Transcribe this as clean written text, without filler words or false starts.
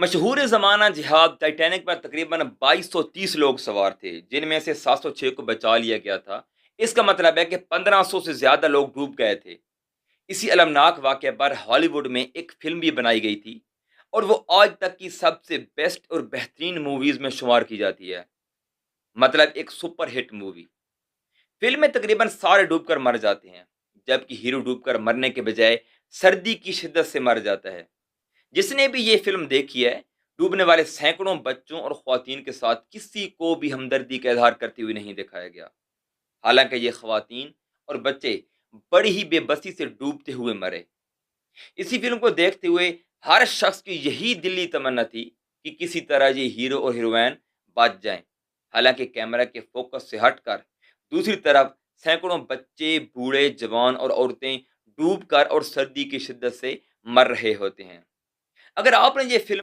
مشہور زمانہ جہاز ٹائٹینک پر تقریباً 2230 لوگ سوار تھے، جن میں سے 706 کو بچا لیا گیا تھا۔ اس کا مطلب ہے کہ 1500 سے زیادہ لوگ ڈوب گئے تھے۔ اسی المناک واقعے پر ہالی ووڈ میں ایک فلم بھی بنائی گئی تھی، اور وہ آج تک کی سب سے بیسٹ اور بہترین موویز میں شمار کی جاتی ہے۔ مطلب ایک سپر ہٹ مووی۔ فلم میں تقریباً سارے ڈوب کر مر جاتے ہیں، جبکہ ہیرو ڈوب کر مرنے کے بجائے سردی کی شدت سے مر جاتا ہے۔ جس نے بھی یہ فلم دیکھی ہے، ڈوبنے والے سینکڑوں بچوں اور خواتین کے ساتھ کسی کو بھی ہمدردی کا اظہار کرتے ہوئے نہیں دکھایا گیا، حالانکہ یہ خواتین اور بچے بڑی ہی بے بسی سے ڈوبتے ہوئے مرے۔ اسی فلم کو دیکھتے ہوئے ہر شخص کی یہی دلی تمنا تھی کہ کسی طرح یہ ہیرو اور ہیروئن بچ جائیں، حالانکہ کیمرہ کے فوکس سے ہٹ کر دوسری طرف سینکڑوں بچے، بوڑھے، جوان اور عورتیں ڈوب کر اور سردی کی شدت سے مر رہے ہوتے ہیں۔ اگر آپ نے یہ فلم